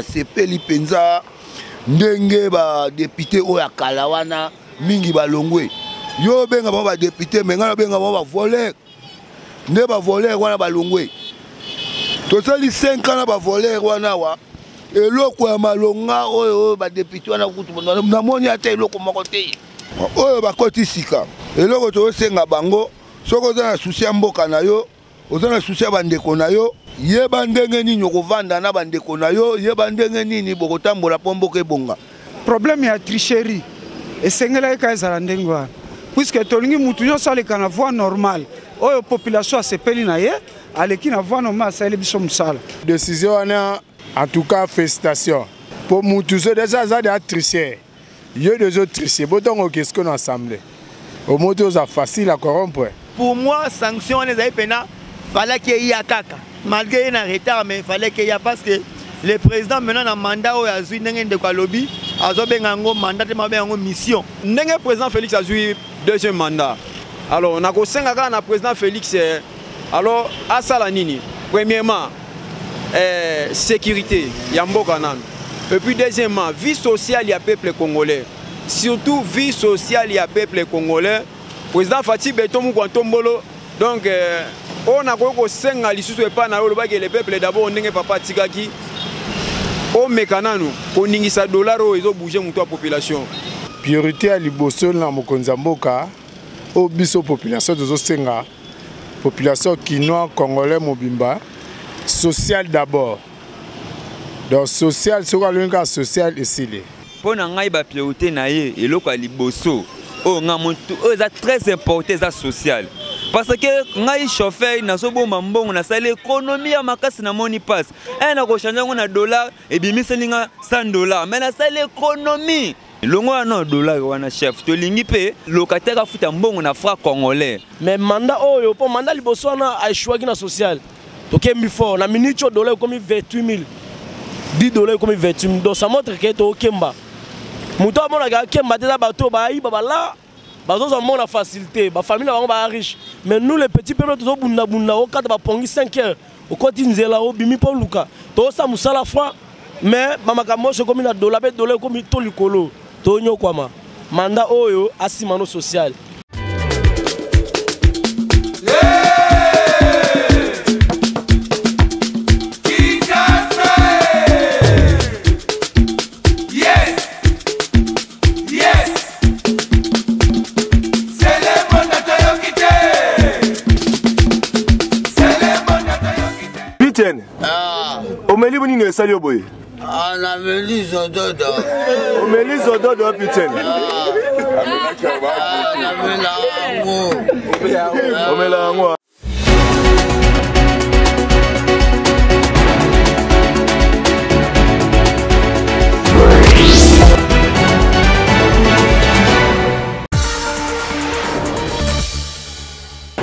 Sepeli penza ndenge ba député oya kalawana mingi balongwe. Yo benga ba député menga benga ba voler. Ne ba voler wana balongwe. Tosali 5 ans ba voler wana wa. Eloko ya malonga oyo ba député wana kutu na moni ate eloko moko te. Oyo ba koti sika. Eloko to senga bango soko za na souci mboka na yo, ozana souci bandeko na yo. Yeba ndenge nini kovanda na bandeko na yo, yeba ndenge nini bokotambola pomboke bonga. Problème ya tricherie. Esengela ekaza ndenge wana. Puisque tolingi mutu nyonso aleka na voie normale. Oyo population asepeli na ye, aleki na voie normale asali biso musala. Décision wana en tout cas félicitations. Pour mutu so déjà ça de tricher. Yo des autres tricher, botongo qu'est-ce qu'on a assemblé. Au moto ça facile à corrompre. Pour moi sanction on les pena fallait qu'il y a kaka. Malgré un retard, mais il fallait qu'il y ait parce que le président maintenant un mandat où il a joué de quoi lobby, a joué un mandat de ma mission. Le président Félix a joué deuxième mandat. Alors on a conseillé à président Félix. Alors à Salanini, premièrement sécurité, Yambo Kanan. Et puis deuxièmement vie sociale il y a peuple congolais. Surtout vie sociale il y a peuple congolais. Président Fatih Beton Moukantombolo donc on a beaucoup senga lisusu epa na oloba ke le peuple d'abord ndenge papa tikaki o mekananu ko ningisa dollar o ezo bouger muto a population priorité à liboso na mokonza mboka o biso population de senga population kinois congolais mobimba social d'abord donc social c'est quoi le cas social ici pour na ngai ba priorité na ye eloko a liboso o nga muntu o za très important za social. Parce que ngai chauffeur na so bomba mbongo na sala économie ya makasi na moni passe. Na ko changer ngona dollar et bimiselinga $100 mais na sala économie. Longo na dollar wana chef to lingi pe locataire a futa mbongo na franc congolais. Mais mandat oyo po mandat liboso na a choisi na social. To kembi fort na minute dollar comme 28 000. $10 comme 28 000. Donc ça montre que to kemba. Muto amona ga kemba de la bateau ba yi baba là. Bazo ont la facilité, ma famille est riche. Mais nous les petits péros, nous avons au cadre de 5 heures. Au quotidien, là, au bimi pour Luka. Tout ça, nous sommes à la fois. Mais maman, moi, je comme $1, $1 comme tout le colo. Tout le monde, mandat oyo, asimano social. Omeli buni ne sali oboye. Na meli zododo. Omeli zododo piten. Na mela ngo. Omela ngo.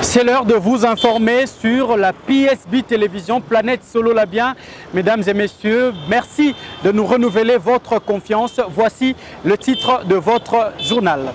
C'est l'heure de vous informer sur la PSB Télévision Planète Solo Labien. Mesdames et messieurs, merci de nous renouveler votre confiance. Voici le titre de votre journal.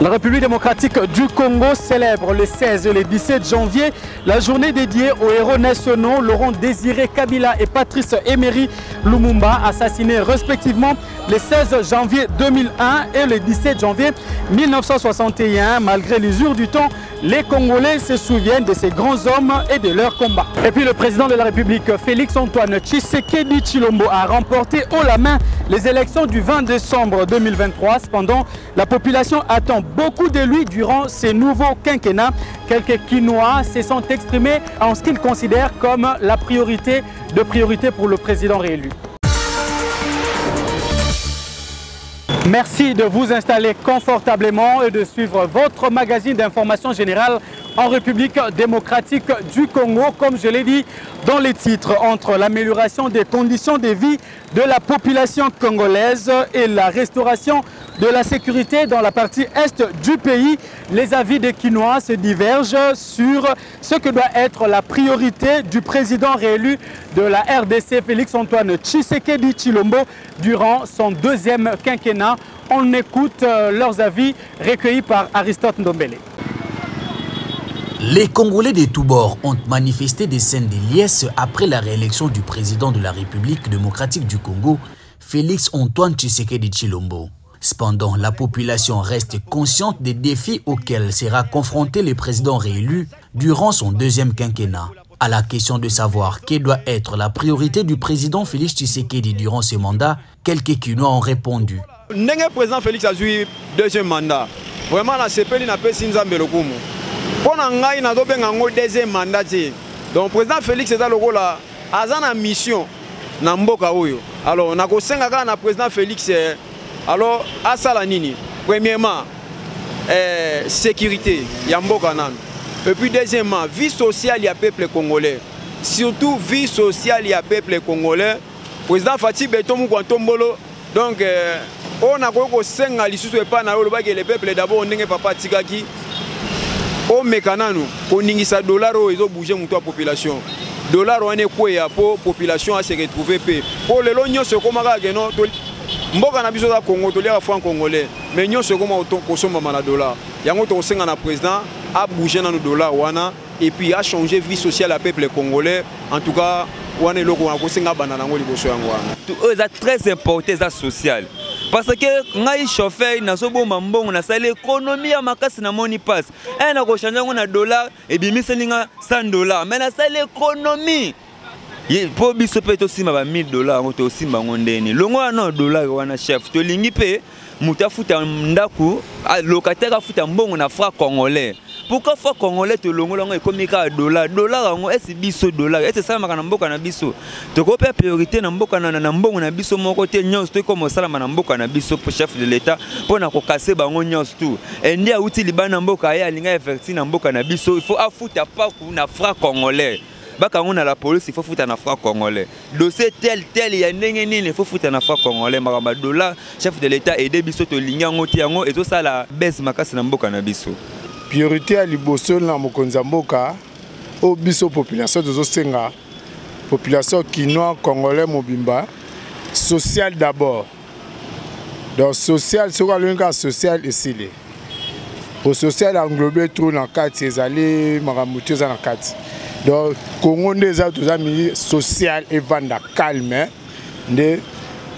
La République démocratique du Congo célèbre le 16 et le 17 janvier la journée dédiée aux héros nationaux Laurent Désiré Kabila et Patrice Emery Lumumba, assassinés respectivement le 16 janvier 2001 et le 17 janvier 1961. Malgré l'usure du temps, les Congolais se souviennent de ces grands hommes et de leurs combats. Et puis le président de la République, Félix Antoine Tshisekedi Tshilombo, a remporté haut la main les élections du 20 décembre 2023. Cependant, la population attend beaucoup de lui durant ces nouveaux quinquennats. Quelques Quinois se sont exprimés en ce qu'ils considèrent comme la priorité pour le président réélu. Merci de vous installer confortablement et de suivre votre magazine d'information générale en République démocratique du Congo. Comme je l'ai dit dans les titres, entre l'amélioration des conditions de vie de la population congolaise et la restauration de la sécurité dans la partie est du pays, les avis des Quinois se divergent sur ce que doit être la priorité du président réélu de la RDC, Félix Antoine Tshisekedi Tshilombo, durant son deuxième quinquennat. On écoute leurs avis recueillis par Aristote Ndombele. Les Congolais de tous bords ont manifesté des scènes de liesse après la réélection du président de la République démocratique du Congo, Félix Antoine Tshisekedi Tshilombo. Cependant, la population reste consciente des défis auxquels sera confronté le président réélu durant son deuxième quinquennat. À la question de savoir quelle doit être la priorité du président Félix Tshisekedi durant ce mandat, quelques Kinois ont répondu. Le président Félix a joué deuxième mandat. Vraiment, la CPL n'a pas signé Zambelokumu. Pour ngai na do benga ngo deuxième mandat. Donc président Félix est le rôle à azana mission na mboka oyo. Alors na ko senga ka na président Félix alors asala nini. Premièrement sécurité ya mboka nanu. Et puis deuxièmement vie sociale ya peuple congolais. Surtout vie sociale ya peuple congolais. Président Fati Betomu Kwantombolo donc on a ko senga lisusu e pa na lo ba ke le peuple d'abord ndenge papa tikaki o mekananu koningisa dollar o ezo bouger muto population dollar on est quoi ya po population a se retrouver pe po le lo nyonso komaka ke no mboka na biso za Congo to lia franc congolais mais nyonso koma auto kosomba na dollar yango to senga na président a bouger na dollar wana et puis a changer vie sociale à peuple congolais en tout cas wana eloko na kosenga bana nango liboso yango wana tout est très important ça social. Parce que ngai chauffeur na so bomba mbongo na sala économie ya makasi na moni passe na ko changer na dollar et bimisa linga $100 mais na sala économie po biso pe to simba ba $1000 to simba ngondeni longo na dollar wana chef to lingi pe muta futa ndaku locataire futa mbongo na franc congolais. Pourquoi franc congolais to longo longo ekomika dollar ngo esi biso dollar esi sala makana mboka na biso to ko pe priorité na mboka na mbongo na biso moko te nyonso to comme sala na mboka na biso pour chef de l'état pour na ko kasser bango nyonso tout et ndia uti libana mboka ya linga effectif na mboka na biso il faut afuta pa na franc congolais baka ngona la police il faut futa na franc congolais dossier tel ya ndenge nini il faut futa na franc congolais makamba dollar chef de l'état aider biso to linga ngoti yango ezo sala baisse makasi na mboka na biso. Priorité à liboso na mokonzi mboka o biso population de Zosenga population kinois congolais mobimba social d'abord donc social ce qu'on social ici au social englobé tout dans quartier ezali maramutu za na quartier donc Congo ndeza tous amis social et vanda calme de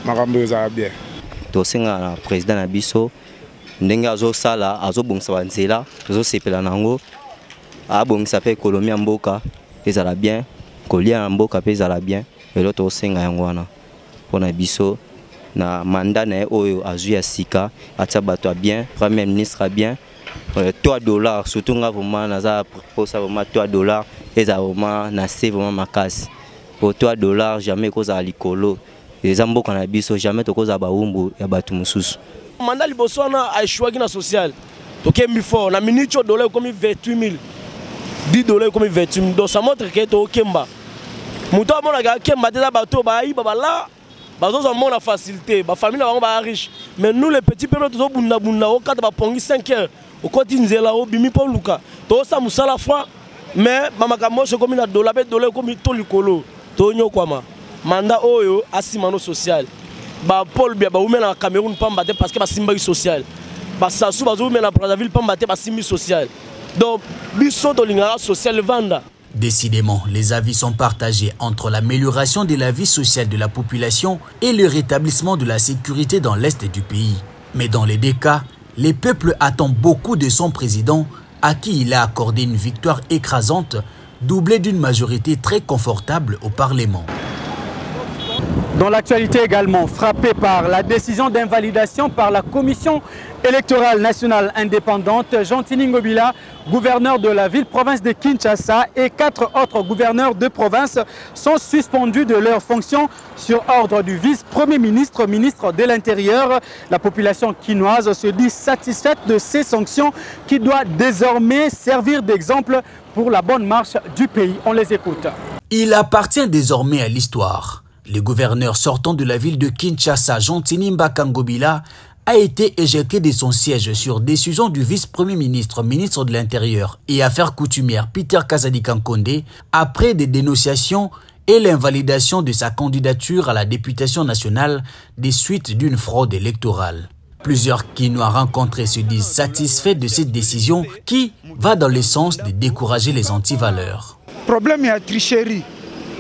marambo za bien to senga na président na biso ndenge azosala azobongisa banzela azosepela nango abongisa pe économie ya mboka ezala bien kolia na mboka pe ezala bien elo tosenga yango wana mpona biso na mandat na ye oyo azwi ya sika atia bato bien premier ministre bien $3 surtout nga vraiment naza proposa vraiment $3 ezala vraiment na se vraiment makasi po $3 jamais kozala likolo eza mboka na biso jamais tokozala bawumbu ya bato mosusu. Mandat liboso wana aishwaki na social tokembi fort na minute dollar comme 28 000 $10 comme 28 000 donc ça montre que to kemba muto amona ga kemba teza bato ba yi babala bazo mona facilité ba famille na bango ba riche mais nous les petits peuples to bunda au kata ba pongi 5 heures au koti nzela o bimi po luka to sa musala fois mais mamaka moso comme na dollar comme to likolo to nyokwama mandat oyo asimano social ba Paul bia ba umena na Cameroun pambate parce que ba simba social ba sasu ba umena na Brazzaville pambate ba simbi social donc biso to lingara social vanda. Décidément, les avis sont partagés entre l'amélioration de la vie sociale de la population et le rétablissement de la sécurité dans l'est du pays. Mais dans les deux cas, les peuples attendent beaucoup de son président à qui il a accordé une victoire écrasante, doublée d'une majorité très confortable au Parlement. Dans l'actualité également, frappé par la décision d'invalidation par la Commission électorale nationale indépendante, Jean-Tini Ngobila, gouverneur de la ville-province de Kinshasa et 4 autres gouverneurs de province sont suspendus de leurs fonctions sur ordre du vice-premier ministre, ministre de l'Intérieur. La population quinoise se dit satisfaite de ces sanctions qui doivent désormais servir d'exemple pour la bonne marche du pays. On les écoute. Il appartient désormais à l'histoire. Le gouverneur sortant de la ville de Kinshasa, Jean-Tini Ngobila, a été éjecté de son siège sur décision du vice-premier ministre, ministre de l'Intérieur et Affaires coutumières Peter Kazadi Kankonde après des dénonciations et l'invalidation de sa candidature à la députation nationale des suites d'une fraude électorale. Plusieurs Kinois rencontrés se disent satisfaits de cette décision qui va dans le sens de décourager les antivaleurs. Le problème est la tricherie.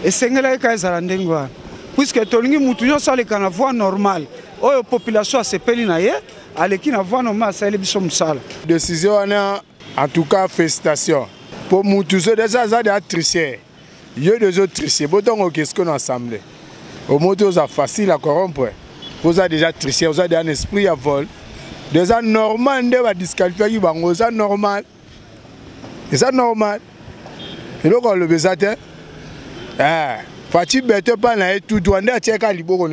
Et c'est ce puisque tolingi mutu nyo sale kana voie normale. La population a se peli na ye, aleki na voie normale ça biso musala. Décision en tout cas félicitations. Pour mutu so déjà ça des tricheurs. Yo des autres tricheurs. Bon qu'est-ce qu'on a assemblé. Au moto ça facile à corrompre. Vous avez déjà triché, vous avez un esprit à vol. Déjà normal, on va disqualifier, c'est normal. C'est normal. Et donc on le besoin. Fatih Beto pas tout droit, on a checké libo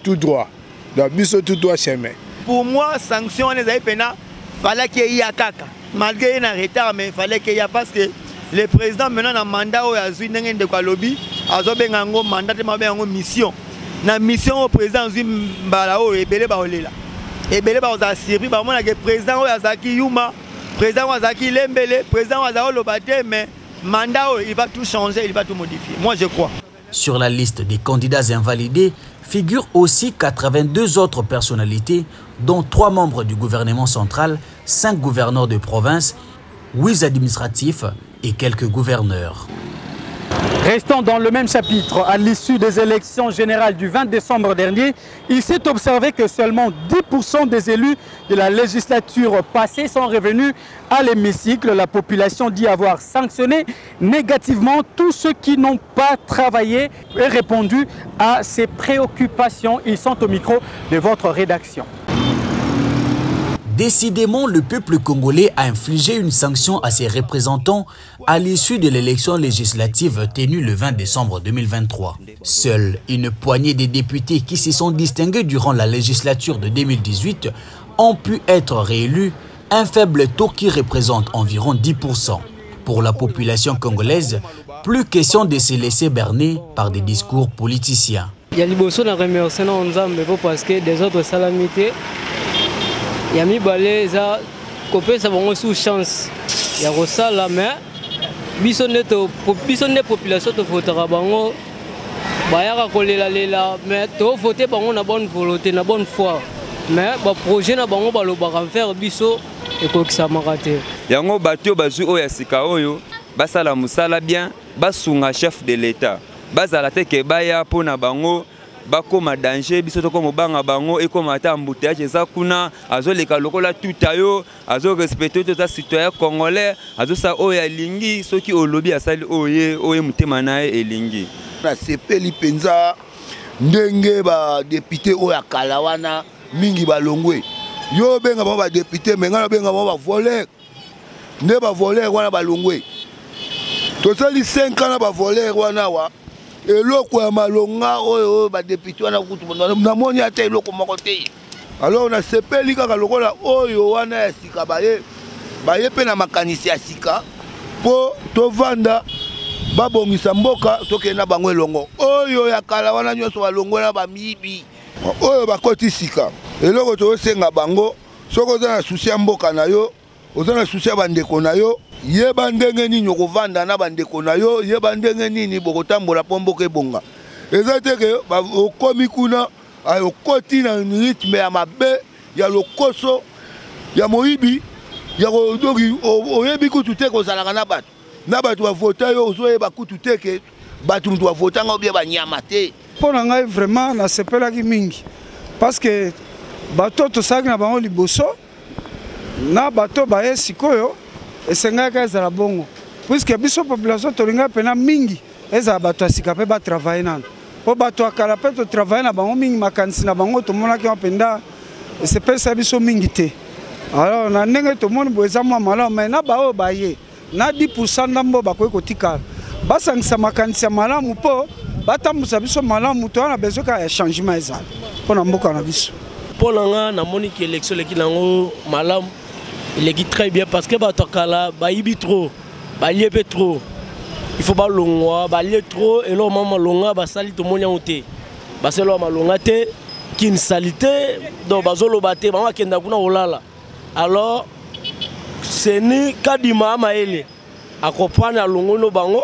tout droit. Donc biso tout droit chemin. Pour moi, sanction on les a pena, fallait qu'il y ait kaka. Malgré un retard, mais il fallait qu'il y ait parce que le président maintenant un mandat où il a zui de quoi lobby, a zo bengango mandat de ma bengango mission. Na mission au président Zimbalao et Belé Baolela. Et Belé Baoza Siri, le président Azaki Yuma, président Azaki Lembele, président Azao Lobate, mais mandat il va tout changer, il va tout modifier. Moi je crois. Sur la liste des candidats invalidés figurent aussi 82 autres personnalités, dont 3 membres du gouvernement central, 5 gouverneurs de province, 8 administratifs et quelques gouverneurs. Restons dans le même chapitre. À l'issue des élections générales du 20 décembre dernier, il s'est observé que seulement 10% des élus de la législature passée sont revenus à l'hémicycle. La population dit avoir sanctionné négativement tous ceux qui n'ont pas travaillé et répondu à ces préoccupations. Ils sont au micro de votre rédaction. Décidément, le peuple congolais a infligé une sanction à ses représentants à l'issue de l'élection législative tenue le 20 décembre 2023. Seule une poignée de députés qui se sont distingués durant la législature de 2018 ont pu être réélus, un faible taux qui représente environ 10%. Pour la population congolaise, plus question de se laisser berner par des discours politiciens. Il y a liboso na remercier na nzambe parce que des autres salamités yami balé za kopé ça bango sous chance ya rosala mais biso ne population to votera bango bayaka kolela lela mais to voter bango na bonne volonté na bonne foi mais ba projet na bango balobaka faire biso ekokisa makate yango bato bazu oya sika oyo basala musala bien basunga chef de l'état bazala te ke baya pona bango bakoma danger biso toko mobanga bango et comme ata embouteillage eza kuna azoleka lokola tutayo azo respecter tout citoyen congolais azo sa oya lingi soki olobi asali oye mutema nae elingi na sepeli penza ndenge ba député oya kalawana mingi balongwe yo benga ba député menga benga ba voler ne ba voler wana balongwe totali 5 ans ba voler wana wa eloko ya malonga oyo ba député wana kutu na moni ata eloko moko te alors na sepeli kaka lokola oyo wana ya sika baye pe na makanisi ya sika po tovanda babongisa mboka tokenda bango elongo oyo ya kala wana nyonso balongo na bamibi oyo bakoti sika eloko tosenga bango soko za na susi ya mboka na yo oza na susi ya bandeko na yo yeba ndenge nini okovanda na bandeko na yo yeba ndenge nini bokotambola po mboka ebonga eza te ke okomi kuna okoti na rythme ya mabe ya lokoso ya moyibi ya kodoki oyebi kutu te kozalaka na bato bavota yo ozoyeba kutu te ke bato mutu bavotanga obie banyama te mpo na ngai vraiment nasepelaki mingi parce que bato tosalaki na bango liboso na bato baye sikoyo esengaki ezala bongo puisque biso population tolinga pena mingi ezala bato ya sika mpe batravaille nano mpo bato ya kala mpe totravaille na bango mingi makanisi na bango tomonaki mpenza esepelisa biso mingi te alors na ndenge tomoni boye eza mwa malamu mai na baoyo baye na 10% ndambo bakoki kotikala basangisa makanisi ya malamu mpo batambusa biso malamu to wana besoin ka ya changement ezala mpo na mboka na biso mpo na nga namoni ki élection eleki nango malamu eleki très bien parce que bato kala bayibi trop balie pe trop il faut balongwa balie trop elo mama longa basali tomoni yango te baselo malonga te kin salité donc bazoloba te bango akenda kuna olala alors seni kadima maele akopana longo no bango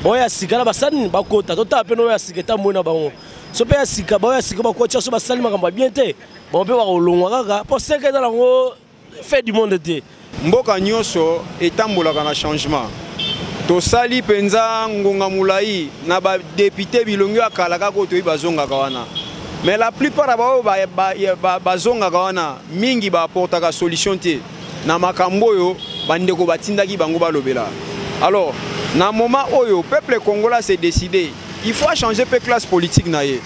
oya sikala basani bakota tota pe no ya siketa mona bango so pe asika ba asika ba ko tia so ba sali makamba bien te bon pe ba kolongwa kaka pour 5 ans lango fait du monde te mboka nyonso etambolaka na changement tosali penza ngonga mulai na ba député bilongo akala kako to bazongaka wana mais la plupart bazongaka wana mingi ba apportaka solution te na makambo oyo bandeko batindaki bango balobela. Alors na moment oyo peuple congolais s'est décidé il faut changer pe classe politique na ye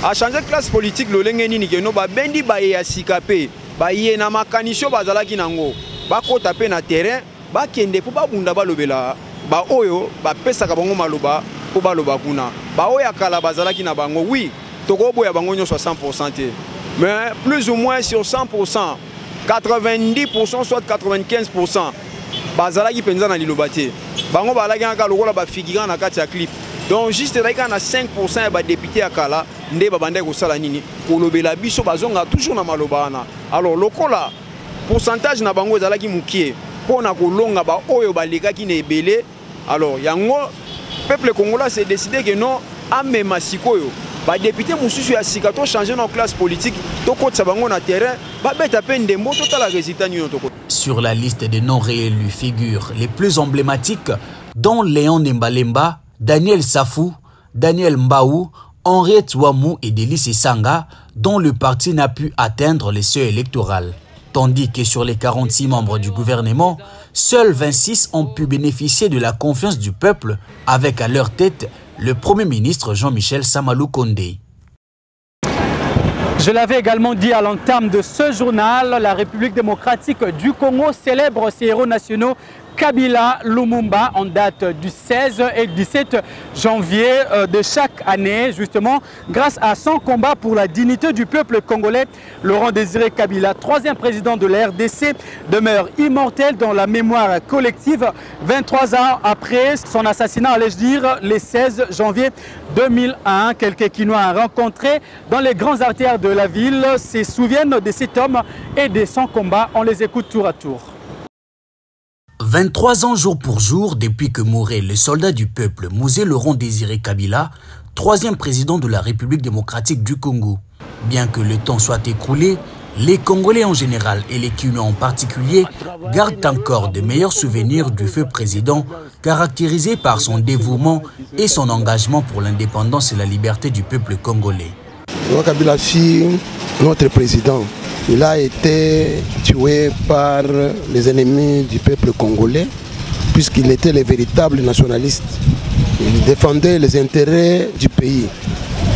a changer classe politique lolenge nini ke no ba bendi ba ya sikape ba ye na makanisho bazalaki nango ba kota pe na terrain ba kende po ba bunda balobela ba oyo ba pesaka bango maloba po baloba kuna ba oya kala bazalaki na bango oui toko boya bango nyo 60% te mais plus ou moins sur 100% 90% soit 95% bazalaki penza na liloba te bango balaki aka lokola ba figurant na kati ya clip donc juste là na 5% ya ba député akala nde babande ko sala nini kolobela biso bazonga toujours na maloba na alors lokola pourcentage na bango ezalaki mukie pona kolonga ba oyo balekaki na ebele alors yango peuple congolais s'est décidé que non amema sikoyo ba député mususu ya sika to changer nos classe politique to kotsa bango na terrain ba beta pe ndembo to tala résultat nyo to. Sur la liste des non réélus figurent les plus emblématiques dont Léon Nembalemba, Daniel Safou, Daniel Mbaou, Henriette Ouamou et Délice Sanga, dont le parti n'a pu atteindre les seuils électoraux. Tandis que sur les 46 membres du gouvernement, seuls 26 ont pu bénéficier de la confiance du peuple, avec à leur tête le Premier ministre Jean-Michel Samalou Kondé. Je l'avais également dit à l'entame de ce journal, la République démocratique du Congo célèbre ses héros nationaux Kabila Lumumba en date du 16 et 17 janvier de chaque année, justement, grâce à son combat pour la dignité du peuple congolais. Laurent Désiré Kabila, troisième président de la RDC, demeure immortel dans la mémoire collective 23 ans après son assassinat, allais-je dire, le 16 janvier 2001. Quelques Quinois rencontrés dans les grandes artères de la ville se souviennent de cet homme et de son combat. On les écoute tour à tour. 23 ans jour pour jour depuis que mourait le soldat du peuple Mouzé Laurent Désiré Kabila, troisième président de la République démocratique du Congo. Bien que le temps soit écoulé, les Congolais en général et les Quinois en particulier gardent encore de meilleurs souvenirs du feu président, caractérisé par son dévouement et son engagement pour l'indépendance et la liberté du peuple congolais. Laurent Kabila fut notre président. Il a été tué par les ennemis du peuple congolais, puisqu'il était le véritable nationaliste. Il défendait les intérêts du pays.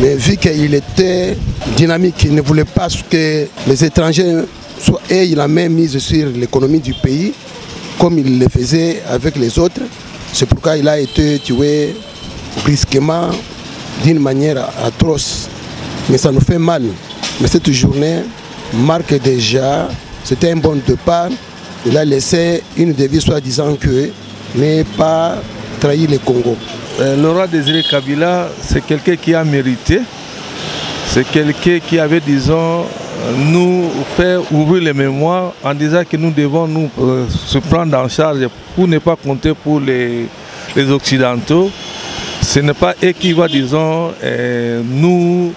Mais vu qu'il était dynamique, il ne voulait pas que les étrangers aient la main mise sur l'économie du pays, comme il le faisait avec les autres. C'est pourquoi il a été tué brusquement, d'une manière atroce. Mais ça nous fait mal. Mais cette journée marque déjà, c'était un bon départ. Il a laissé une devise soi-disant que n'est pas trahir le Congo. Laurent Désiré Kabila, c'est quelqu'un qui a mérité. C'est quelqu'un qui avait, disons, nous fait ouvrir les mémoires en disant que nous devons nous se prendre en charge pour ne pas compter pour les Occidentaux. Ce n'est pas eux qui vont, disons, nous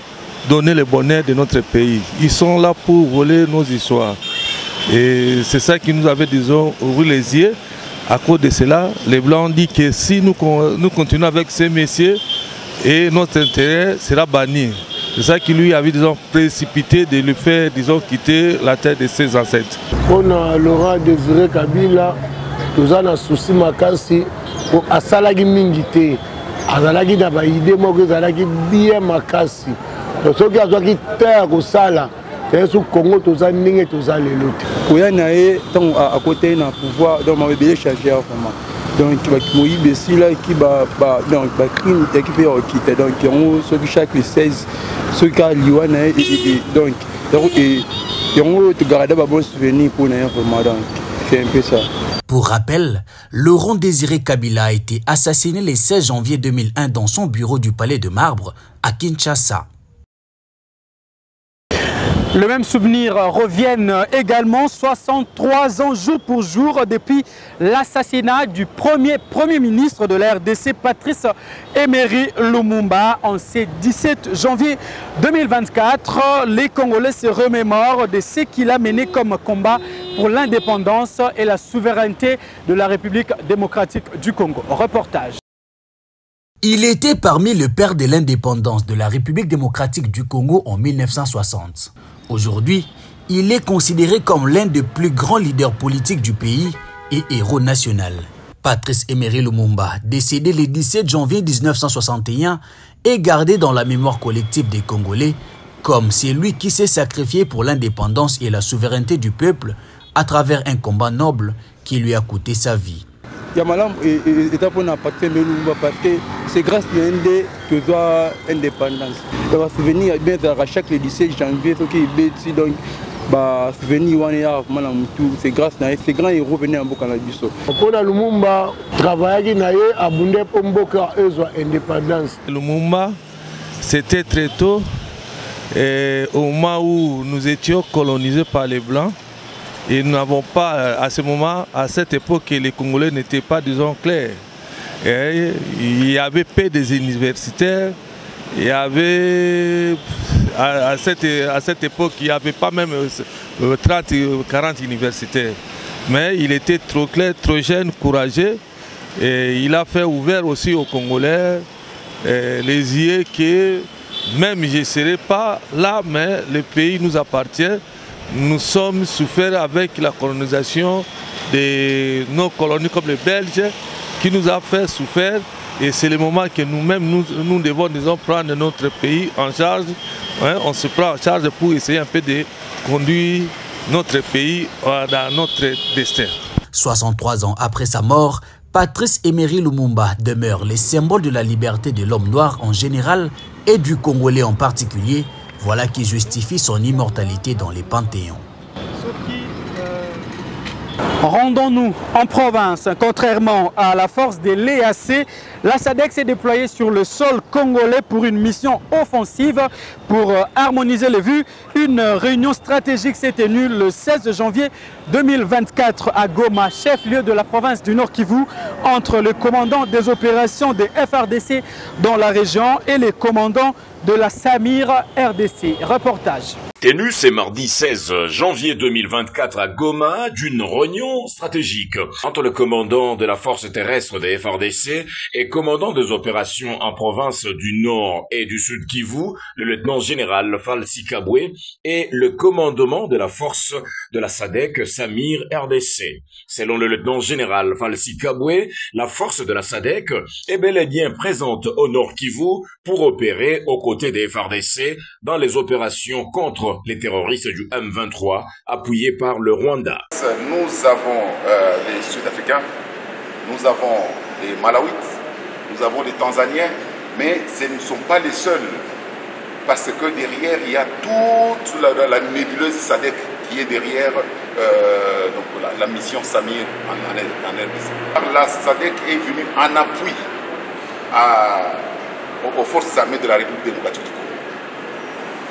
donner le bonheur de notre pays. Ils sont là pour voler nos histoires. Et c'est ça qui nous avait, disons, ouvert les yeux. À cause de cela, les Blancs ont dit que si nous continuons avec ces messieurs, et notre intérêt sera banni. C'est ça qui lui avait, disons, précipité de le faire, disons, quitter la terre de ses ancêtres. On a Laurent Désiré Kabila, nous avons un souci makasi pour asalagi mingité. Azalagi na ba idée moko azalagi bien makasi. Donc ceux qui azwaki terre ko sala, et sous Congo toza ninge toza lelo. Koya na ye donc à côté na pouvoir donc ma bien changer vraiment. Donc qui ici là qui donc crime équipe qui donc ceux qui chaque 16 ceux qui liwa na donc et on te garder ba bon souvenir pour na vraiment donc c'est un peu ça. Pour rappel, Laurent Désiré Kabila a été assassiné le 16 janvier 2001 dans son bureau du Palais de Marbre à Kinshasa. Le même souvenir reviennent également 63 ans jour pour jour depuis l'assassinat du premier ministre de la RDC, Patrice Emery Lumumba, en ce 17 janvier 2024. Les Congolais se remémorent de ce qu'il a mené comme combat pour l'indépendance et la souveraineté de la République démocratique du Congo. Reportage. Il était parmi les pères de l'indépendance de la République démocratique du Congo en 1960. Aujourd'hui, il est considéré comme l'un des plus grands leaders politiques du pays et héros national. Patrice Emery Lumumba, décédé le 17 janvier 1961, est gardé dans la mémoire collective des Congolais comme celui qui s'est sacrifié pour l'indépendance et la souveraineté du peuple à travers un combat noble qui lui a coûté sa vie. Yamalam est pour Patrice Emery Lumumba parce que c'est grâce à l'indé que doit indépendance. On va se venir bien à chaque 17 janvier, ce qui est donc bah venir c'est grâce à ces grands héros venus en Boka Biso. Pour Lumumba travailler naie abondé pour Boka indépendance. Lumumba, c'était très tôt, au moment où nous étions colonisés par les Blancs. Et nous n'avons pas, à ce moment, à cette époque, les Congolais n'étaient pas, disons, clairs. Et il y avait peu des universitaires, il y avait, à cette époque, il n'y avait pas même 30, 40 universitaires. Mais il était trop clair, trop jeune, courageux. Et il a fait ouvert aussi aux Congolais les yeux que même je ne serai pas là, mais le pays nous appartient. Nous sommes souffert avec la colonisation de nos colonies comme les Belges qui nous a fait souffrir et c'est le moment que nous-mêmes nous devons prendre notre pays en charge. Hein, on se prend en charge pour essayer un peu de conduire notre pays dans notre destin. 63 ans après sa mort, Patrice Emery Lumumba demeure le symbole de la liberté de l'homme noir en général et du Congolais en particulier. Voilà qui justifie son immortalité dans les panthéons. Rendons-nous en province. Contrairement à la force de l'EAC, la SADC s'est déployée sur le sol congolais pour une mission offensive pour harmoniser les vues. Une réunion stratégique s'est tenue le 16 janvier 2024 à Goma, chef-lieu de la province du Nord Kivu, entre le commandant des opérations des FRDC dans la région et les commandants de la Samir RDC. Reportage. Tenu ce mardi 16 janvier 2024 à Goma d'une réunion stratégique entre le commandant de la force terrestre des FRDC et commandant des opérations en province du Nord et du Sud Kivu, le lieutenant-général Falsi Kabwe, et le commandement de la force de la SADC Samir RDC. Selon le lieutenant-général Falsi Kabwe, la force de la SADC est bel et bien présente au Nord Kivu pour opérer aux côtés des FRDC dans les opérations contre les terroristes du M23 appuyés par le Rwanda. Nous avons les Sud-Africains, nous avons les Malawites, nous avons les Tanzaniens, mais ce ne sont pas les seuls parce que derrière il y a toute la nébuleuse SADC qui est derrière donc la mission Samir en RDC. La SADC est venue en appui aux forces armées de la République démocratique du Congo.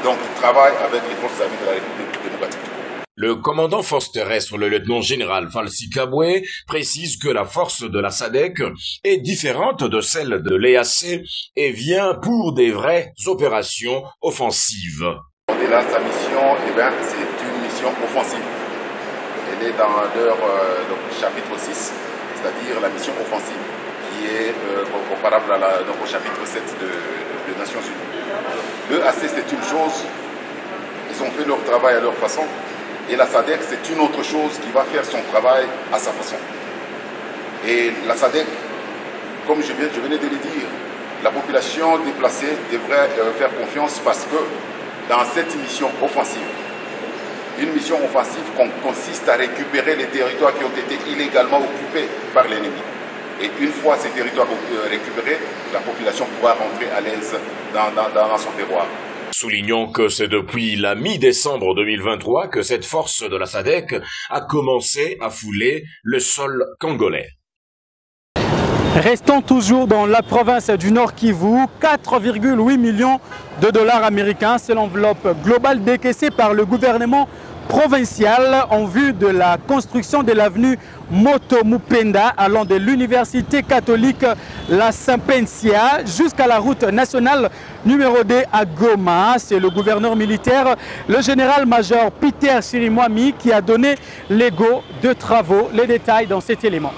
Donc, il travaille avec les forces armées de la République démocratique du Congo. Le commandant force terrestre, le lieutenant-général Falsi Kabwe, précise que la force de la SADC est différente de celle de l'EAC et vient pour des vraies opérations offensives. Et là, sa mission, c'est une mission offensive. Elle est dans leur chapitre 6, c'est-à-dire la mission offensive, qui est comparable au chapitre 7 de Nations Unies. L'EAC, c'est une chose, ils ont fait leur travail à leur façon, et la SADC, c'est une autre chose qui va faire son travail à sa façon. Et la SADC, comme je venais de le dire, la population déplacée devrait faire confiance parce que dans cette mission offensive, une mission offensive consiste à récupérer les territoires qui ont été illégalement occupés par l'ennemi. Et une fois ces territoires récupérés, la population pourra rentrer à l'aise dans son terroir. Soulignons que c'est depuis la mi-décembre 2023 que cette force de la SADC a commencé à fouler le sol congolais. Restons toujours dans la province du Nord Kivu, 4,8 millions de dollars américains, c'est l'enveloppe globale décaissée par le gouvernement provincial en vue de la construction de l'avenue Moto Mupenda allant de l'université catholique La Sapientia jusqu'à la route nationale numéro 2 à Goma. C'est le gouverneur militaire, le général-major Peter Chirimwami, qui a donné les go de travaux. Les détails dans cet élément.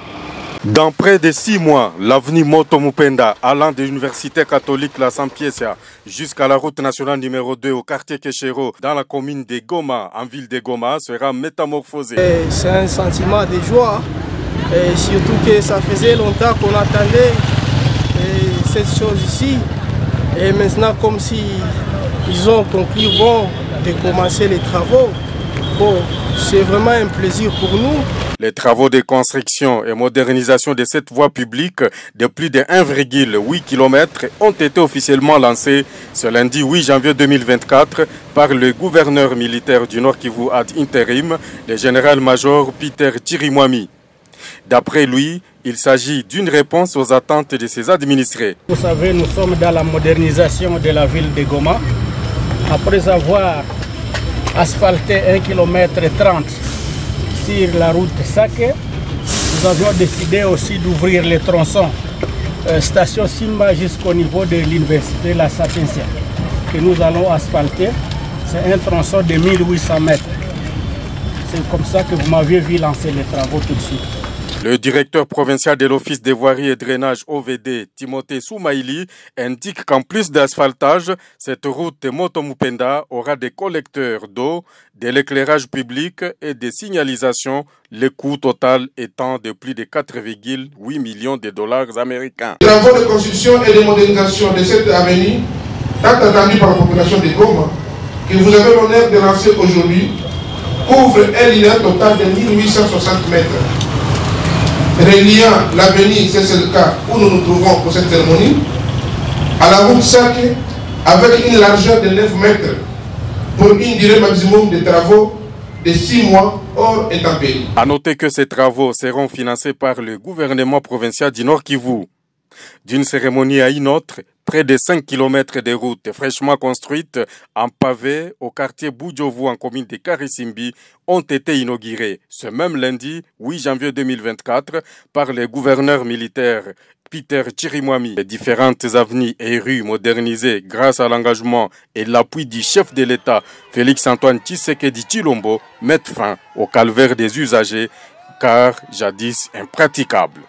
Dans près de 6 mois, l'avenue Moto Mupenda allant de l'université catholique La Sapientia jusqu'à la route nationale numéro 2 au quartier Keshero dans la commune de Goma, en ville de Goma, sera métamorphosée. C'est un sentiment de joie, et surtout que ça faisait longtemps qu'on attendait cette chose ici. Et maintenant, comme si ils ont conclu de commencer les travaux, c'est vraiment un plaisir pour nous. Les travaux de construction et modernisation de cette voie publique de plus de 1,8 km ont été officiellement lancés ce lundi 8 janvier 2024 par le gouverneur militaire du Nord Kivu ad intérim, le général-major Peter Chirimwami. D'après lui, il s'agit d'une réponse aux attentes de ses administrés. Vous savez, nous sommes dans la modernisation de la ville de Goma. Après avoir asphalté 1,30 km sur la route Sake, nous avions décidé aussi d'ouvrir les tronçons station Simba jusqu'au niveau de l'université La Sapientia que nous allons asphalter. C'est un tronçon de 1800 mètres. C'est comme ça que vous m'aviez vu lancer les travaux tout de suite. Le directeur provincial de l'Office des voiries et drainage OVD, Timothée Soumaïli, indique qu'en plus d'asphaltage, cette route Moto Mupenda aura des collecteurs d'eau, de l'éclairage public et des signalisations, le coût total étant de plus de 4,8 millions de dollars américains. Les travaux de construction et de modernisation de cette avenue, tant attendue par la population de Goma, que vous avez l'honneur de lancer aujourd'hui, couvrent un linéaire total de 1860 mètres. Reliant l'avenue, c'est le cas où nous nous trouvons pour cette cérémonie, à la route Sake, avec une largeur de 9 mètres, pour une durée maximum de travaux de 6 mois hors intempéries. A noter que ces travaux seront financés par le gouvernement provincial du Nord Kivu. D'une cérémonie à une autre, près de 5 km de routes fraîchement construites en pavé au quartier Boudjovu en commune de Karisimbi ont été inaugurées ce même lundi 8 janvier 2024 par le gouverneur militaire Peter Chirimwami. Les différentes avenues et rues modernisées grâce à l'engagement et l'appui du chef de l'État Félix-Antoine Tshisekedi Tshilombo mettent fin au calvaire des usagers car jadis impraticable.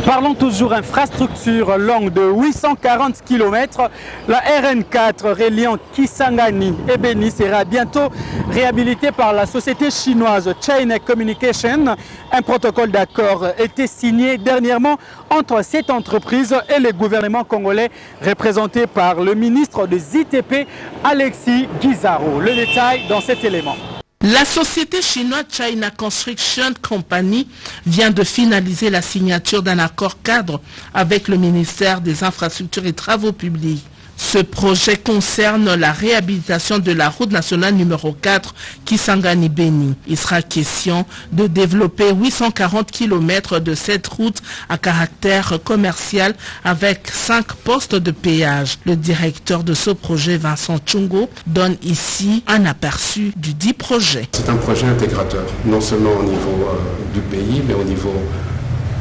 Parlons toujours infrastructure longue de 840 km. La RN4 reliant Kisangani et Beni sera bientôt réhabilitée par la société chinoise China Communication. Un protocole d'accord a été signé dernièrement entre cette entreprise et le gouvernement congolais représenté par le ministre des ITP Alexis Guizaro. Le détail dans cet élément. La société chinoise China Construction Company vient de finaliser la signature d'un accord cadre avec le ministère des Infrastructures et Travaux publics. Ce projet concerne la réhabilitation de la route nationale numéro 4 Kisangani-Beni. Il sera question de développer 840 km de cette route à caractère commercial avec 5 postes de péage. Le directeur de ce projet, Vincent Tchungo, donne ici un aperçu du dit projet. C'est un projet intégrateur, non seulement au niveau du pays, mais au niveau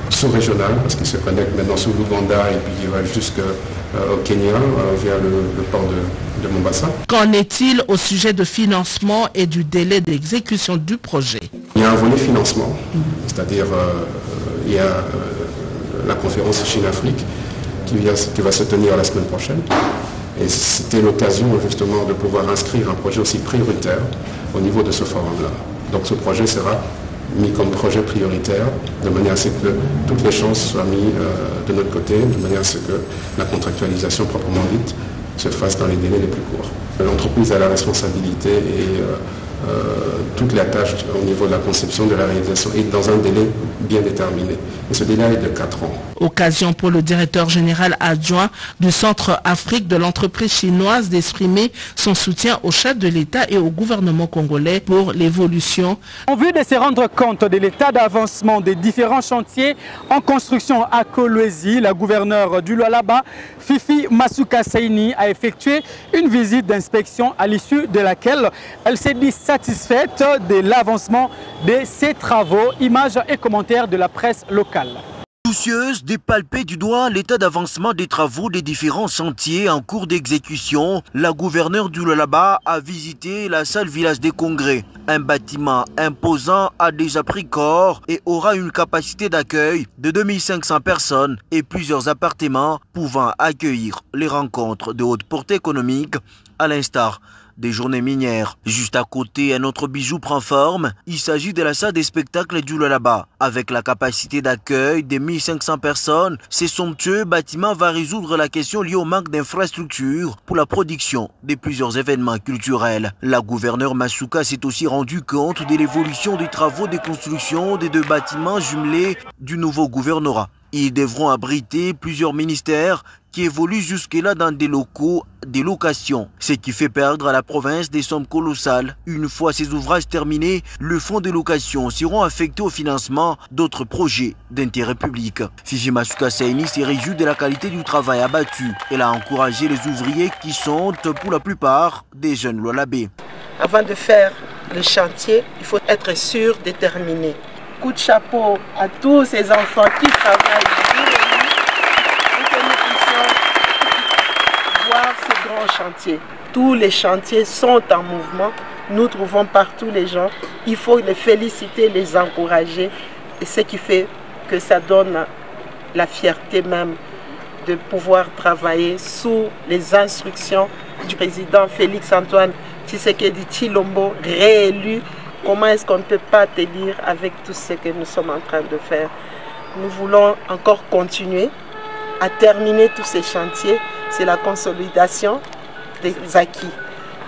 sous-régional, parce qu'il se connecte maintenant sous l'Ouganda et puis il va jusqu'au Kenya via le port de Mombasa. Qu'en est-il au sujet de financement et du délai d'exécution du projet? Il y a un volet financement, c'est-à-dire il y a la conférence Chine-Afrique qui va se tenir la semaine prochaine. Et c'était l'occasion justement de pouvoir inscrire un projet aussi prioritaire au niveau de ce forum-là. Donc ce projet sera mis comme projet prioritaire, de manière à ce que toutes les chances soient mises de notre côté, de manière à ce que la contractualisation proprement dite se fasse dans les délais les plus courts. L'entreprise a la responsabilité et toutes les tâches au niveau de la conception, de la réalisation et dans un délai bien déterminé. Et ce délai est de 4 ans. Occasion pour le directeur général adjoint du Centre Afrique de l'entreprise chinoise d'exprimer son soutien au chef de l'État et au gouvernement congolais pour l'évolution. En vue de se rendre compte de l'état d'avancement des différents chantiers en construction à Kolwezi, la gouverneure du Lualaba, Fifi Masuka Saini, a effectué une visite d'inspection à l'issue de laquelle elle s'est dit satisfaite de l'avancement de ces travaux. Images et commentaires de la presse locale. Soucieuse de palper du doigt l'état d'avancement des travaux des différents chantiers en cours d'exécution, la gouverneure du Lualaba a visité la salle village des congrès. Un bâtiment imposant a déjà pris corps et aura une capacité d'accueil de 2500 personnes et plusieurs appartements pouvant accueillir les rencontres de haute portée économique à l'instar des journées minières. Juste à côté, un autre bijou prend forme. Il s'agit de la salle des spectacles du Lualaba. Avec la capacité d'accueil de 1500 personnes, ce somptueux bâtiment va résoudre la question liée au manque d'infrastructures pour la production de plusieurs événements culturels. La gouverneure Masuka s'est aussi rendue compte de l'évolution des travaux de construction des 2 bâtiments jumelés du nouveau gouvernorat. Ils devront abriter plusieurs ministères qui évoluent jusque-là dans des locaux des locations, ce qui fait perdre à la province des sommes colossales. Une fois ces ouvrages terminés, le fonds de location seront affectés au financement d'autres projets d'intérêt public. Fifi Masuka Saini s'est réjoui de la qualité du travail abattu. Elle a encouragé les ouvriers qui sont pour la plupart des jeunes Lualabais. Avant de faire le chantier, il faut être sûr, déterminé. Coup de chapeau à tous ces enfants qui travaillent pour que nous puissions voir ces grands chantiers. Tous les chantiers sont en mouvement. Nous trouvons partout les gens. Il faut les féliciter, les encourager. Et ce qui fait que ça donne la fierté même de pouvoir travailler sous les instructions du président Félix Antoine Tshisekedi Tshilombo, réélu. Comment est-ce qu'on ne peut pas te dire avec tout ce que nous sommes en train de faire? Nous voulons encore continuer à terminer tous ces chantiers. C'est la consolidation des acquis.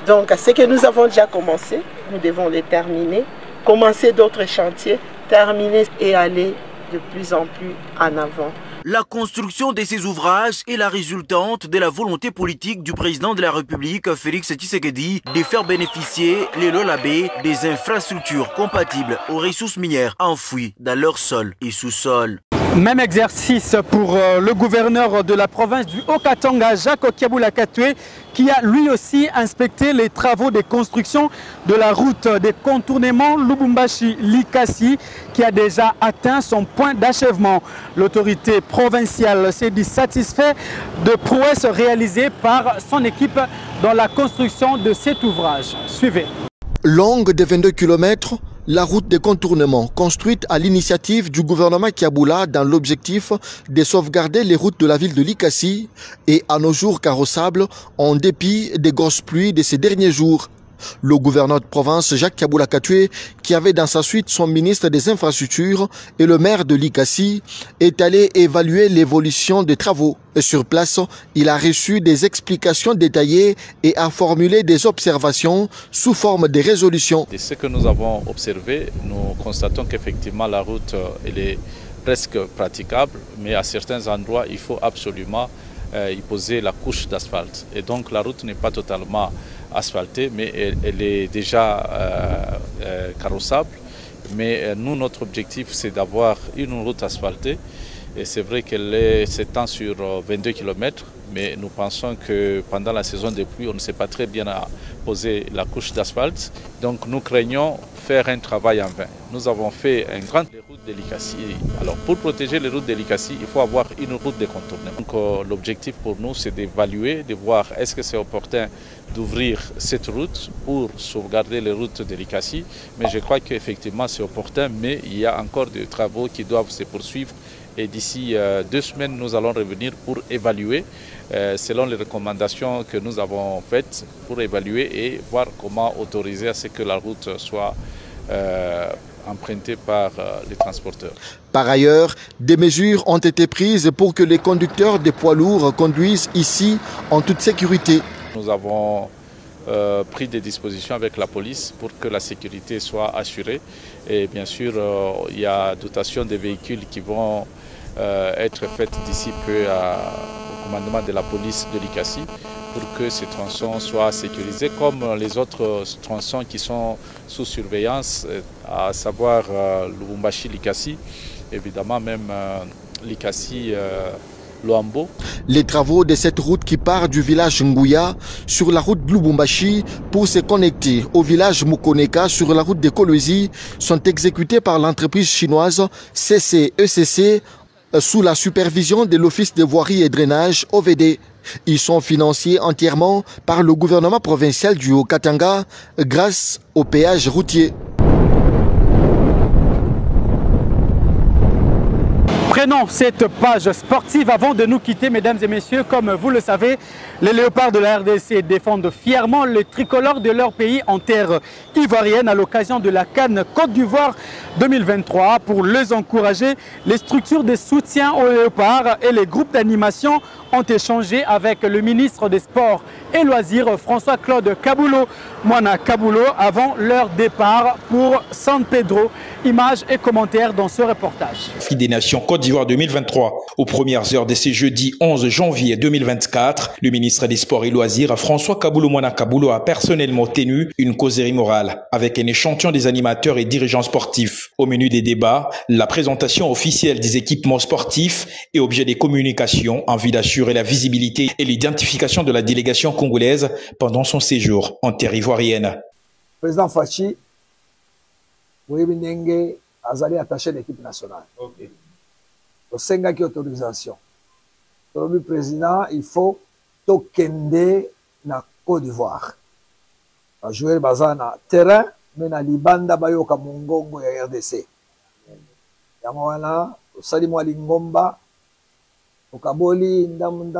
Donc, ce que nous avons déjà commencé, nous devons les terminer, commencer d'autres chantiers, terminer et aller de plus en plus en avant. La construction de ces ouvrages est la résultante de la volonté politique du président de la République, Félix Tshisekedi, de faire bénéficier les Lualabais des infrastructures compatibles aux ressources minières enfouies dans leur sol et sous-sol. Même exercice pour le gouverneur de la province du Haut-Katanga, Jacques Okiabula Katwe, qui a lui aussi inspecté les travaux de construction de la route de contournement Lubumbashi-Likasi, qui a déjà atteint son point d'achèvement. L'autorité provinciale s'est dit satisfaite de prouesses réalisées par son équipe dans la construction de cet ouvrage. Suivez. Longue de 22 km, la route de contournement, construite à l'initiative du gouvernement Kiabula dans l'objectif de sauvegarder les routes de la ville de Likasi, est à nos jours carrossable en dépit des grosses pluies de ces derniers jours. Le gouverneur de province Jacques Okiabula Katwe, qui avait dans sa suite son ministre des Infrastructures et le maire de Likasi, est allé évaluer l'évolution des travaux. Et sur place, il a reçu des explications détaillées et a formulé des observations sous forme de résolutions. De ce que nous avons observé, nous constatons qu'effectivement la route elle est presque praticable, mais à certains endroits, il faut absolument y poser la couche d'asphalte. Et donc la route n'est pas totalement asphaltée, mais elle est déjà carrossable. Mais nous, notre objectif, c'est d'avoir une route asphaltée. Et c'est vrai qu'elle s'étend sur 22 km, mais nous pensons que pendant la saison des pluies, on ne sait pas très bien poser la couche d'asphalte. Donc nous craignons faire un travail en vain. Nous avons fait une grande route de Likasi. Alors pour protéger les routes de Likasi, il faut avoir une route de contournement. Donc l'objectif pour nous, c'est d'évaluer, de voir est-ce que c'est opportun d'ouvrir cette route pour sauvegarder les routes de Likasi. Mais je crois qu'effectivement c'est opportun, mais il y a encore des travaux qui doivent se poursuivre. Et d'ici 2 semaines, nous allons revenir pour évaluer, selon les recommandations que nous avons faites, pour évaluer et voir comment autoriser à ce que la route soit empruntée par les transporteurs. Par ailleurs, des mesures ont été prises pour que les conducteurs des poids lourds conduisent ici en toute sécurité. Nous avons pris des dispositions avec la police pour que la sécurité soit assurée. Et bien sûr, il y a dotation des véhicules qui vont être faites d'ici peu au commandement de la police de Likasi pour que ces tronçons soient sécurisés comme les autres tronçons qui sont sous surveillance, à savoir Lubumbashi-Likasi, évidemment même Likasi Loambo. Les travaux de cette route qui part du village Nguya sur la route Lubumbashi pour se connecter au village Mukoneka sur la route de Kolwezi sont exécutés par l'entreprise chinoise CCECC sous la supervision de l'Office de voirie et drainage OVD. Ils sont financés entièrement par le gouvernement provincial du Haut-Katanga grâce au péage routier. Prenons cette page sportive avant de nous quitter, mesdames et messieurs. Comme vous le savez, les léopards de la RDC défendent fièrement le tricolore de leur pays en terre ivoirienne à l'occasion de la CAN Côte d'Ivoire 2023. Pour les encourager, les structures de soutien aux léopards et les groupes d'animation ont échangé avec le ministre des Sports et Loisirs, François-Claude Kabulo, Mwana Kabulo, avant leur départ pour San Pedro. Images et commentaires dans ce reportage. Des Nations Côte d'Ivoire 2023. Aux premières heures de ce jeudi 11 janvier 2024, le ministre des Sports et Loisirs, François Kabulo Mwana Kabulo, a personnellement tenu une causerie morale avec un échantillon des animateurs et dirigeants sportifs. Au menu des débats, la présentation officielle des équipements sportifs et objets des communications en vue d'assurer la visibilité et l'identification de la délégation congolaise pendant son séjour en terre ivoirienne. Président Fachi, Moïbi Nenge Azali attaché de l'équipe nationale. Au Senga qui autorisation. Le président, il faut tokende na Côte d'Ivoire. Jouer bazana terrain, mais na libanda bayoka mongongo ya RDC. Yamwana, Salimwa Lingomba, Okaboli, ndam,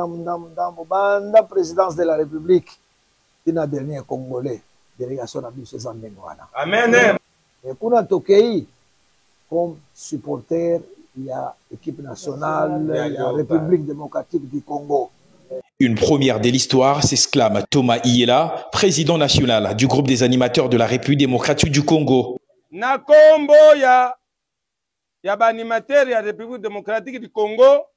banda présidence de la République, dina dernier Congolais, délégation à Bissé Zambengwana. Amen. Et pour un Tokei, comme supporter, il y a l'équipe nationale, il y a la République démocratique du Congo. Une première de l'histoire, s'exclame Thomas Iyela, président national du groupe des animateurs de la République démocratique du Congo. Na kombo ya ba animateur ya République démocratique du Congo,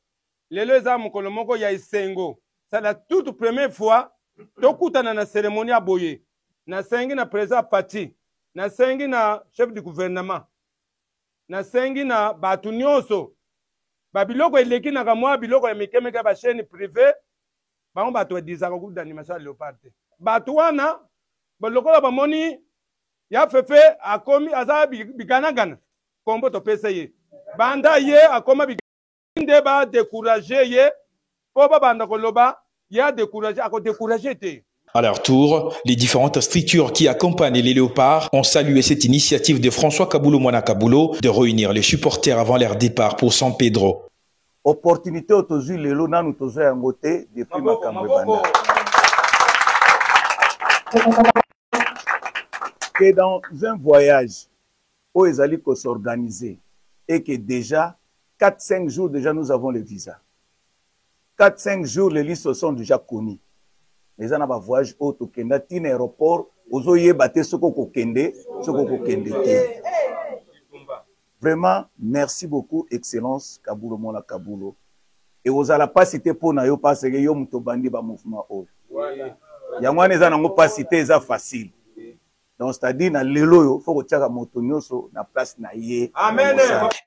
lelo eza mokolo moko ya esengo. C'est la toute première fois tokutana na cérémonie ya boye. Na sengi na président Pati, na sengi na chef du gouvernement. Na sengi na batu nyonso. Ba biloko eleki na kamwa biloko ya mikemeka ba chaîne privée. Bango batu edizaka groupe d'animation ya Léopard. Batu wana bolokola bamoni ya fefe akomi aza biganagana. Kombo to pesa ye. Banda ye akoma bigande ba décourager ye. Po ba banda koloba ya décourager ako décourager te. À leur tour, les différentes structures qui accompagnent les léopards ont salué cette initiative de François Kabulo Mwana Kabulo de réunir les supporters avant leur départ pour San Pedro. Opportunité autozu lelo nanu tozo ya ngote depuis makambo banda. Que dans un voyage où ils allaient s'organiser et que déjà 4-5 jours déjà nous avons le visa. 4-5 jours les listes sont déjà connues. Les gens ont voyage au Tokenda, tin aéroport, aux oye baté soko kokende te. Vraiment, merci beaucoup, Excellence Kabulo Mwana Kabulo. Et vous allez pas citer pour na yo parce que yo mutobandi ba mouvement o. Yangwa neza nango pas citer ça facile. Donc c'est-à-dire na lelo yo faut que tchaka moto nyoso na place na ye. Amen.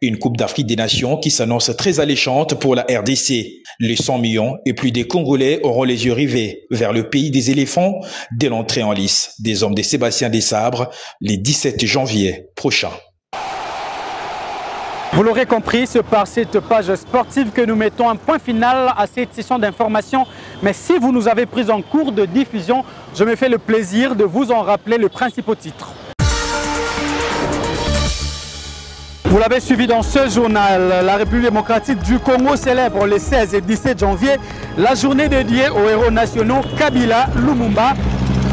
Une Coupe d'Afrique des Nations qui s'annonce très alléchante pour la RDC. Les 100 millions et plus des Congolais auront les yeux rivés vers le pays des éléphants dès l'entrée en lice des hommes de Sébastien Desabre les 17 janvier prochain. Vous l'aurez compris, c'est par cette page sportive que nous mettons un point final à cette session d'information. Mais si vous nous avez pris en cours de diffusion, je me fais le plaisir de vous en rappeler le principal titre. Vous l'avez suivi dans ce journal, la République démocratique du Congo célèbre le 16 et 17 janvier la journée dédiée aux héros nationaux Kabila, Lumumba.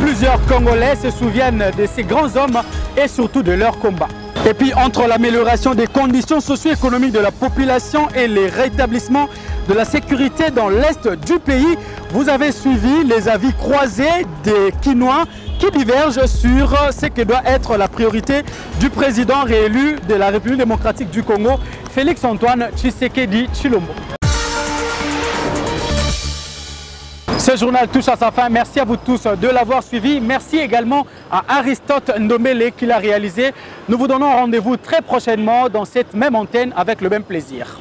Plusieurs Congolais se souviennent de ces grands hommes et surtout de leur combat. Et puis entre l'amélioration des conditions socio-économiques de la population et les rétablissements de la sécurité dans l'est du pays, vous avez suivi les avis croisés des Kinois qui divergent sur ce que doit être la priorité du président réélu de la République démocratique du Congo, Félix Antoine Tshisekedi Tshilombo. Ce journal touche à sa fin. Merci à vous tous de l'avoir suivi. Merci également à Aristote Ndomele qui l'a réalisé. Nous vous donnons rendez-vous très prochainement dans cette même antenne avec le même plaisir.